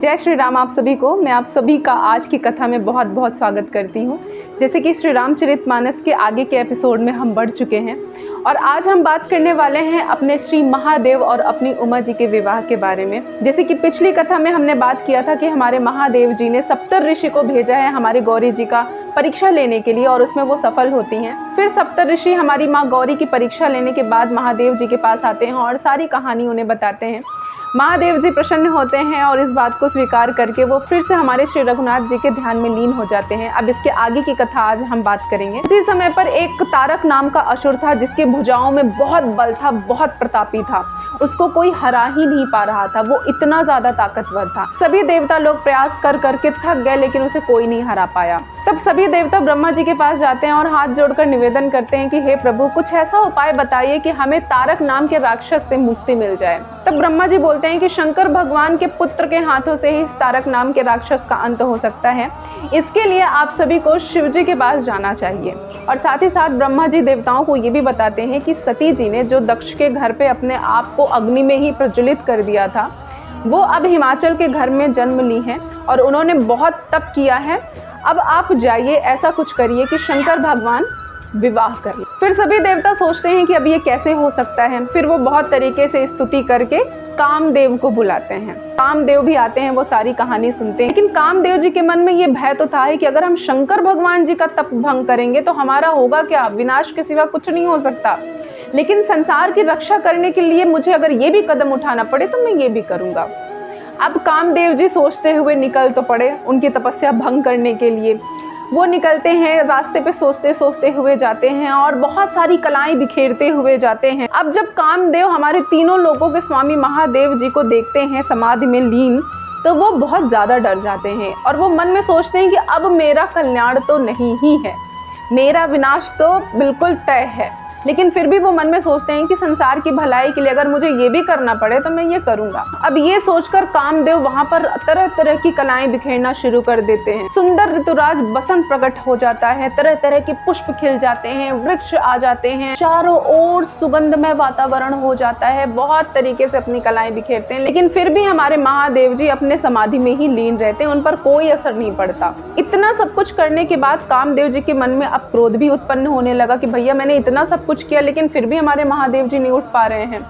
जय श्री राम। आप सभी को मैं आप सभी का आज की कथा में बहुत बहुत स्वागत करती हूँ। जैसे कि श्री रामचरितमानस के आगे के एपिसोड में हम बढ़ चुके हैं और आज हम बात करने वाले हैं अपने श्री महादेव और अपनी उमा जी के विवाह के बारे में। जैसे कि पिछली कथा में हमने बात किया था कि हमारे महादेव जी ने सप्तर ऋषि को भेजा है हमारे गौरी जी का परीक्षा लेने के लिए और उसमें वो सफल होती हैं। फिर सप्तर ऋषि हमारी माँ गौरी की परीक्षा लेने के बाद महादेव जी के पास आते हैं और सारी कहानी उन्हें बताते हैं। महादेव जी प्रसन्न होते हैं और इस बात को स्वीकार करके वो फिर से हमारे श्री रघुनाथ जी के ध्यान में लीन हो जाते हैं। अब इसके आगे की कथा आज हम बात करेंगे। इसी समय पर एक तारक नाम का असुर था जिसके भुजाओं में बहुत बल था, बहुत प्रतापी था। उसको कोई हरा ही नहीं पा रहा था, वो इतना ज्यादा ताकतवर था। सभी देवता लोग प्रयास कर करके थक गए लेकिन उसे कोई नहीं हरा पाया। तब सभी देवता ब्रह्मा जी के पास जाते हैं और हाथ जोड़कर निवेदन करते हैं कि हे प्रभु, कुछ ऐसा उपाय बताइए कि हमें तारक नाम के राक्षस से मुक्ति मिल जाए। तब ब्रह्मा जी बोलते हैं कि शंकर भगवान के पुत्र के हाथों से ही तारक नाम के राक्षस का अंत हो सकता है। इसके लिए आप सभी को शिव जी के पास जाना चाहिए। और साथ ही साथ ब्रह्मा जी देवताओं को ये भी बताते हैं कि सती जी ने जो दक्ष के घर पे अपने आप को अग्नि में ही प्रज्वलित कर दिया था, वो अब हिमाचल के घर में जन्म ली हैं और उन्होंने बहुत तप किया है। अब आप जाइए, ऐसा कुछ करिए कि शंकर भगवान विवाह कर ले। फिर सभी देवता सोचते हैं कि अब ये कैसे हो सकता है। फिर वो बहुत तरीके से स्तुति करके कामदेव को बुलाते हैं। कामदेव भी आते हैं, वो सारी कहानी सुनते हैं। लेकिन कामदेव जी के मन में ये भय तो था कि अगर हम शंकर भगवान जी का तप भंग करेंगे तो हमारा होगा क्या, विनाश के सिवा कुछ नहीं हो सकता। लेकिन संसार की रक्षा करने के लिए मुझे अगर ये भी कदम उठाना पड़े तो मैं ये भी करूंगा। अब कामदेव जी सोचते हुए निकल तो पड़े उनकी तपस्या भंग करने के लिए। वो निकलते हैं, रास्ते पे सोचते सोचते हुए जाते हैं और बहुत सारी कलाएं बिखेरते हुए जाते हैं। अब जब कामदेव हमारे तीनों लोगों के स्वामी महादेव जी को देखते हैं समाधि में लीन, तो वो बहुत ज़्यादा डर जाते हैं और वो मन में सोचते हैं कि अब मेरा कल्याण तो नहीं ही है, मेरा विनाश तो बिल्कुल तय है। लेकिन फिर भी वो मन में सोचते हैं कि संसार की भलाई के लिए अगर मुझे ये भी करना पड़े तो मैं ये करूंगा। अब ये सोचकर कामदेव वहां पर तरह तरह की कलाएं बिखेरना शुरू कर देते हैं। सुंदर ऋतुराज बसंत प्रकट हो जाता है, तरह तरह के पुष्प खिल जाते हैं, वृक्ष आ जाते हैं, चारों ओर सुगंधमय वातावरण हो जाता है। बहुत तरीके से अपनी कलाएं बिखेरते हैं लेकिन फिर भी हमारे महादेव जी अपने समाधि में ही लीन रहते हैं, उन पर कोई असर नहीं पड़ता। इतना सब कुछ करने के बाद कामदेव जी के मन में अब क्रोध भी उत्पन्न होने लगा कि भैया मैंने इतना सब कुछ किया लेकिन फिर भी हमारे महादेव जी नहीं उठ पा रहे हैं।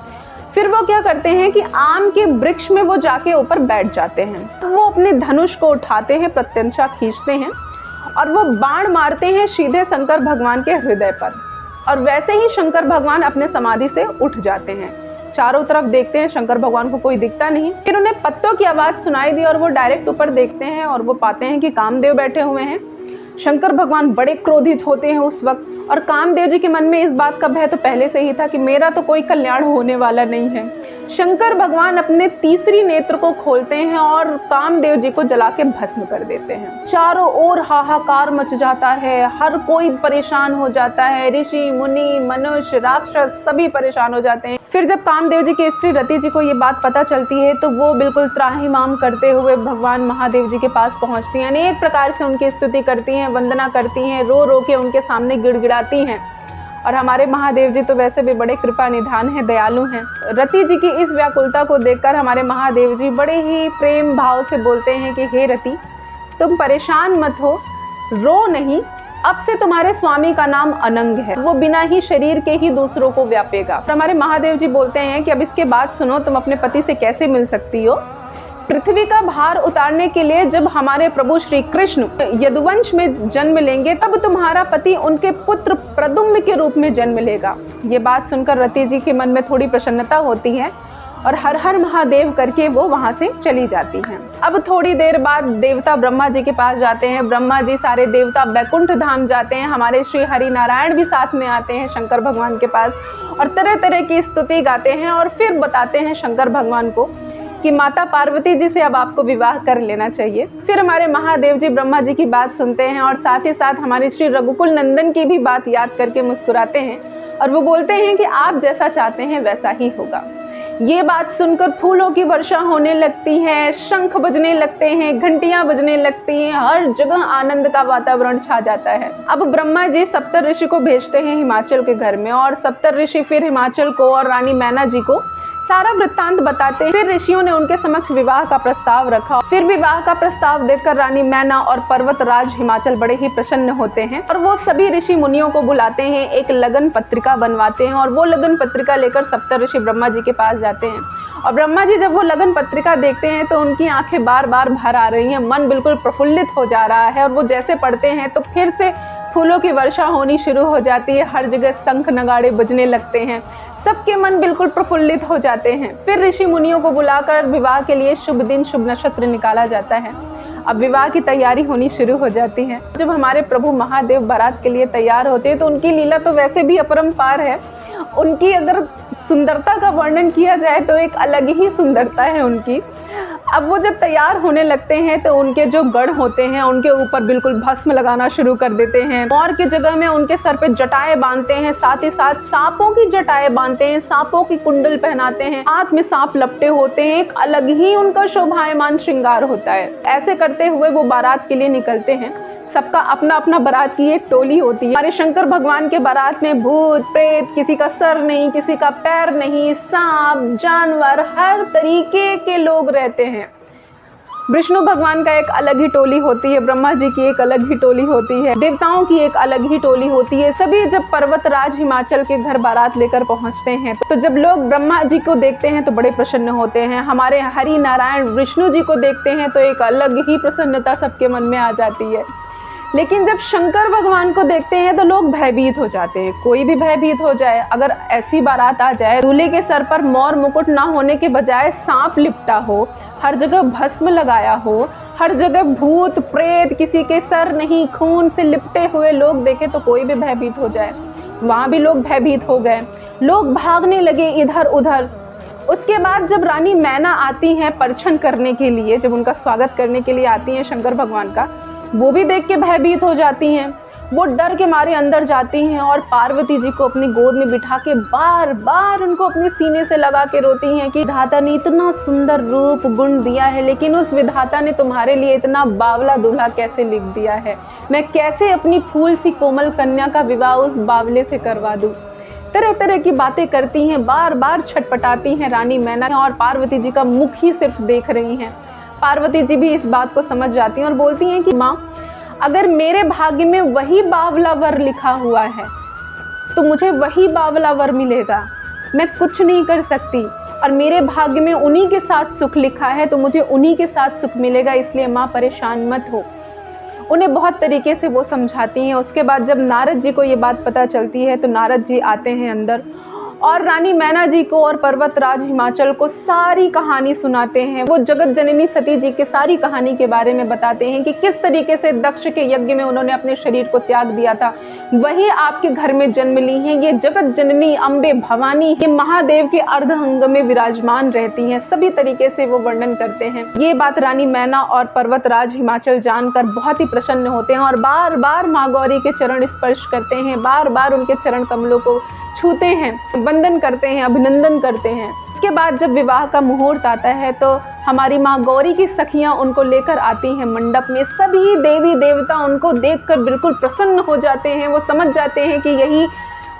फिर वो क्या करते हैं कि आम के वृक्ष में वो जाके ऊपर बैठ जाते हैं। वो अपने धनुष को उठाते हैं, प्रत्यंचा खींचते हैं और वो बाण मारते हैं सीधे शंकर भगवान के हृदय पर। और वैसे ही शंकर भगवान अपने समाधि से उठ जाते हैं। चारों तरफ देखते हैं, शंकर भगवान को कोई दिखता नहीं। फिर उन्हें पत्तों की आवाज सुनाई दी और वो डायरेक्ट ऊपर देखते हैं और वो पाते हैं कि कामदेव बैठे हुए हैं। शंकर भगवान बड़े क्रोधित होते हैं उस वक्त और कामदेव जी के मन में इस बात का भय तो पहले से ही था कि मेरा तो कोई कल्याण होने वाला नहीं है। शंकर भगवान अपने तीसरी नेत्र को खोलते हैं और कामदेव जी को जला के भस्म कर देते हैं। चारों ओर हाहाकार मच जाता है, हर कोई परेशान हो जाता है, ऋषि मुनि मनुष्य राक्षस सभी परेशान हो जाते हैं। फिर जब कामदेव जी की स्त्री रति जी को ये बात पता चलती है तो वो बिल्कुल त्राहिमाम करते हुए भगवान महादेव जी के पास पहुंचती हैं, अनेक प्रकार से उनकी स्तुति करती हैं, वंदना करती हैं, रो रो के उनके सामने गिड़गिड़ाती हैं। और हमारे महादेव जी तो वैसे भी बड़े कृपा निधान हैं, दयालु हैं। रति जी की इस व्याकुलता को देखकर हमारे महादेव जी बड़े ही प्रेम भाव से बोलते हैं कि हे रति, तुम परेशान मत हो, रो नहीं, अब से तुम्हारे स्वामी का नाम अनंग है, वो बिना ही शरीर के ही दूसरों को व्यापेगा। तो हमारे महादेव जी बोलते हैं कि अब इसके बाद सुनो, तुम अपने पति से कैसे मिल सकती हो। पृथ्वी का भार उतारने के लिए जब हमारे प्रभु श्री कृष्ण यदुवंश में जन्म लेंगे तब तुम्हारा पति उनके पुत्र प्रद्युम्न के रूप में जन्म लेगा। ये बात सुनकर रति जी के मन में थोड़ी प्रसन्नता होती है और हर हर महादेव करके वो वहां से चली जाती हैं। अब थोड़ी देर बाद देवता ब्रह्मा जी के पास जाते हैं। ब्रह्मा जी सारे देवता बैकुंठ धाम जाते हैं। हमारे श्री हरि नारायण भी साथ में आते हैं शंकर भगवान के पास और तरह तरह की स्तुति गाते हैं और फिर बताते हैं शंकर भगवान को कि माता पार्वती जी से अब आपको विवाह कर लेना चाहिए। फिर हमारे महादेव जी ब्रह्मा जी की बात सुनते हैं और साथ ही साथ हमारे श्री रघुकुल नंदन की भी बात याद करके मुस्कुराते हैं और वो बोलते हैं कि आप जैसा चाहते हैं वैसा ही होगा। ये बात सुनकर फूलों की वर्षा होने लगती है, शंख बजने लगते हैं, घंटियां बजने लगती हैं, हर जगह आनंद का वातावरण छा जाता है। अब ब्रह्मा जी सप्तर ऋषि को भेजते हैं हिमाचल के घर में और सप्तर ऋषि फिर हिमाचल को और रानी मैना जी को सारा वृत्तांत बताते हैं। फिर ऋषियों ने उनके समक्ष विवाह का प्रस्ताव रखा। फिर विवाह का प्रस्ताव देखकर रानी मैना और पर्वतराज हिमाचल बड़े ही प्रसन्न होते हैं और वो सभी ऋषि मुनियों को बुलाते हैं, एक लगन पत्रिका बनवाते हैं और वो लगन पत्रिका लेकर सप्तऋषि ब्रह्मा जी के पास जाते हैं। और ब्रह्मा जी जब वो लगन पत्रिका देखते हैं तो उनकी आंखें बार बार भर आ रही हैं, मन बिल्कुल प्रफुल्लित हो जा रहा है और वो जैसे पढ़ते हैं तो फिर से फूलों की वर्षा होनी शुरू हो जाती है। हर जगह शंख नगाड़े बजने लगते हैं, सबके मन बिल्कुल प्रफुल्लित हो जाते हैं। फिर ऋषि मुनियों को बुलाकर विवाह के लिए शुभ दिन शुभ नक्षत्र निकाला जाता है। अब विवाह की तैयारी होनी शुरू हो जाती है। जब हमारे प्रभु महादेव बारात के लिए तैयार होते हैं तो उनकी लीला तो वैसे भी अपरंपार है। उनकी अगर सुंदरता का वर्णन किया जाए तो एक अलग ही सुंदरता है उनकी। अब वो जब तैयार होने लगते हैं तो उनके जो गढ़ होते हैं उनके ऊपर बिल्कुल भस्म लगाना शुरू कर देते हैं। मोर की जगह में उनके सर पे जटाएं बांधते हैं, साथ ही साथ सांपों की जटाएं बांधते हैं, सांपों की कुंडल पहनाते हैं, हाथ में सांप लपटे होते हैं। एक अलग ही उनका शोभायमान श्रृंगार होता है। ऐसे करते हुए वो बारात के लिए निकलते हैं। सबका अपना अपना बारात की एक टोली होती है। हमारे शंकर भगवान के बारात में भूत प्रेत, किसी का सर नहीं, किसी का पैर नहीं, सांप जानवर, हर तरीके के लोग रहते हैं। विष्णु भगवान का एक अलग ही टोली होती है, ब्रह्मा जी की एक अलग ही टोली होती है, देवताओं की एक अलग ही टोली होती है। सभी जब पर्वतराज हिमाचल के घर बारात लेकर पहुंचते हैं तो जब लोग ब्रह्मा जी को देखते हैं तो बड़े प्रसन्न होते हैं। हमारे हरि नारायण विष्णु जी को देखते हैं तो एक अलग ही प्रसन्नता सबके मन में आ जाती है। लेकिन जब शंकर भगवान को देखते हैं तो लोग भयभीत हो जाते हैं। कोई भी भयभीत हो जाए, अगर ऐसी बारात आ जाए, दूल्हे के सर पर मोर मुकुट ना होने के बजाय सांप लिपटा हो, हर जगह भस्म लगाया हो, हर जगह भूत प्रेत, किसी के सर नहीं, खून से लिपटे हुए लोग देखे तो कोई भी भयभीत हो जाए। वहाँ भी लोग भयभीत हो गए, लोग भागने लगे इधर उधर। उसके बाद जब रानी मैना आती हैं परछन करने के लिए, जब उनका स्वागत करने के लिए आती हैं शंकर भगवान का, वो भी देख के भयभीत हो जाती हैं। वो डर के मारे अंदर जाती हैं और पार्वती जी को अपनी गोद में बिठा के बार बार उनको अपने सीने से लगा के रोती हैं कि विधाता ने इतना सुंदर रूप गुण दिया है, लेकिन उस विधाता ने तुम्हारे लिए इतना बावला दूल्हा कैसे लिख दिया है। मैं कैसे अपनी फूल सी कोमल कन्या का विवाह उस बावले से करवा दूं। तरह तरह की बातें करती हैं, बार बार छटपटाती हैं रानी मैना और पार्वती जी का मुख ही सिर्फ देख रही हैं। पार्वती जी भी इस बात को समझ जाती हैं और बोलती हैं कि माँ, अगर मेरे भाग्य में वही बावला वर लिखा हुआ है तो मुझे वही बावला वर मिलेगा। मैं कुछ नहीं कर सकती और मेरे भाग्य में उन्हीं के साथ सुख लिखा है तो मुझे उन्हीं के साथ सुख मिलेगा, इसलिए माँ परेशान मत हो। उन्हें बहुत तरीके से वो समझाती हैं। उसके बाद जब नारद जी को ये बात पता चलती है तो नारद जी आते हैं अंदर और रानी मैना जी को और पर्वतराज हिमाचल को सारी कहानी सुनाते हैं। वो जगत जननी सती जी की सारी कहानी के बारे में बताते हैं कि किस तरीके से दक्ष के यज्ञ में उन्होंने अपने शरीर को त्याग दिया था, वही आपके घर में जन्म ली हैं। ये जगत जननी अम्बे भवानी, ये महादेव के अर्ध अंग में विराजमान रहती हैं। सभी तरीके से वो वर्णन करते हैं। ये बात रानी मैना और पर्वतराज हिमाचल जानकर बहुत ही प्रसन्न होते हैं और बार बार माँ गौरी के चरण स्पर्श करते हैं, बार बार उनके चरण कमलों को छूते हैं, वंदन करते हैं, अभिनंदन करते हैं। इसके बाद जब विवाह का मुहूर्त आता है तो हमारी माँ गौरी की सखियाँ उनको लेकर आती हैं मंडप में। सभी देवी देवता उनको देखकर बिल्कुल प्रसन्न हो जाते हैं। वो समझ जाते हैं कि यही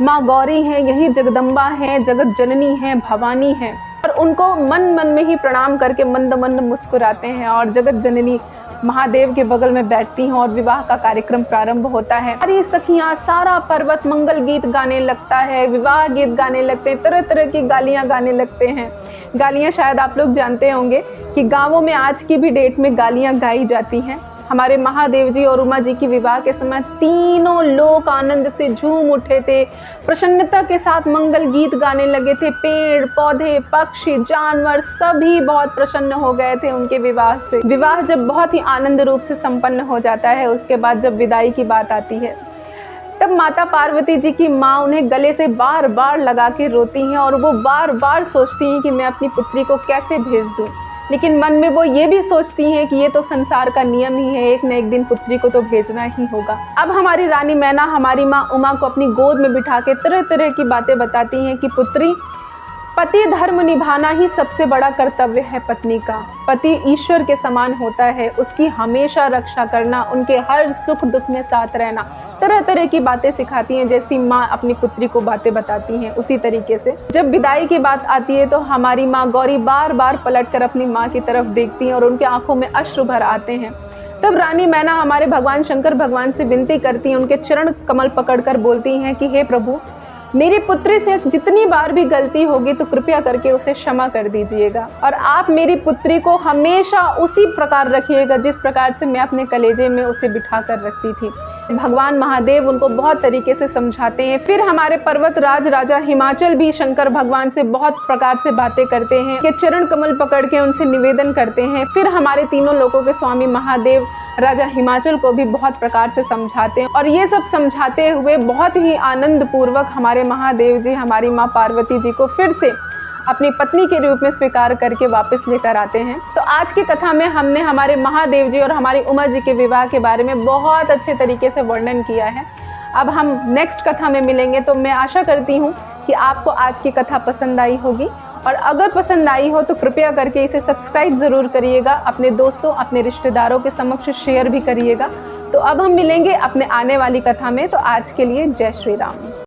माँ गौरी हैं, यही जगदम्बा हैं, जगत जननी हैं, भवानी हैं, और उनको मन मन में ही प्रणाम करके मंद मंद मुस्कुराते हैं और जगत जननी महादेव के बगल में बैठती हैं और विवाह का कार्यक्रम प्रारंभ होता है। सारी सखियां, सारा पर्वत मंगल गीत गाने लगता है, विवाह गीत गाने लगते हैं, तरह तरह की गालियां गाने लगते हैं। गालियां शायद आप लोग जानते होंगे कि गांवों में आज की भी डेट में गालियां गाई जाती हैं। हमारे महादेव जी और उमा जी की विवाह के समय तीनों लोग आनंद से झूम उठे थे, प्रसन्नता के साथ मंगल गीत गाने लगे थे। पेड़ पौधे पक्षी जानवर सभी बहुत प्रसन्न हो गए थे उनके विवाह से। विवाह जब बहुत ही आनंद रूप से संपन्न हो जाता है, उसके बाद जब विदाई की बात आती है तब माता पार्वती जी की माँ उन्हें गले से बार बार लगा के रोती हैं और वो बार बार सोचती हैं कि मैं अपनी पुत्री को कैसे भेज दूँ, लेकिन मन में वो ये भी सोचती हैं कि ये तो संसार का नियम ही है, एक न एक दिन पुत्री को तो भेजना ही होगा। अब हमारी रानी मैना हमारी माँ उमा को अपनी गोद में बिठा के तरह तरह की बातें बताती हैं कि पुत्री, पति धर्म निभाना ही सबसे बड़ा कर्तव्य है पत्नी का। पति ईश्वर के समान होता है, उसकी हमेशा रक्षा करना, उनके हर सुख दुख में साथ रहना, तरह तरह की बातें सिखाती हैं, जैसी माँ अपनी पुत्री को बातें बताती हैं उसी तरीके से। जब विदाई की बात आती है तो हमारी माँ गौरी बार बार पलट कर अपनी माँ की तरफ देखती हैं और उनके आंखों में अश्रु भर आते हैं। तब रानी मैना हमारे भगवान शंकर भगवान से विनती करती हैं, उनके चरण कमल पकड़कर बोलती हैं कि हे प्रभु, मेरी पुत्री से जितनी बार भी गलती होगी तो कृपया करके उसे क्षमा कर दीजिएगा, और आप मेरी पुत्री को हमेशा उसी प्रकार रखिएगा जिस प्रकार से मैं अपने कलेजे में उसे बिठा कर रखती थी। भगवान महादेव उनको बहुत तरीके से समझाते हैं। फिर हमारे पर्वत राज राजा हिमाचल भी शंकर भगवान से बहुत प्रकार से बातें करते हैं, कि चरण कमल पकड़ के उनसे निवेदन करते हैं। फिर हमारे तीनों लोकों के स्वामी महादेव राजा हिमाचल को भी बहुत प्रकार से समझाते हैं, और ये सब समझाते हुए बहुत ही आनंद पूर्वक हमारे महादेव जी हमारी माँ पार्वती जी को फिर से अपनी पत्नी के रूप में स्वीकार करके वापस लेकर आते हैं। तो आज की कथा में हमने हमारे महादेव जी और हमारी उमा जी के विवाह के बारे में बहुत अच्छे तरीके से वर्णन किया है। अब हम नेक्स्ट कथा में मिलेंगे, तो मैं आशा करती हूँ कि आपको आज की कथा पसंद आई होगी, और अगर पसंद आई हो तो कृपया करके इसे सब्सक्राइब ज़रूर करिएगा, अपने दोस्तों अपने रिश्तेदारों के समक्ष शेयर भी करिएगा। तो अब हम मिलेंगे अपने आने वाली कथा में, तो आज के लिए जय श्री राम।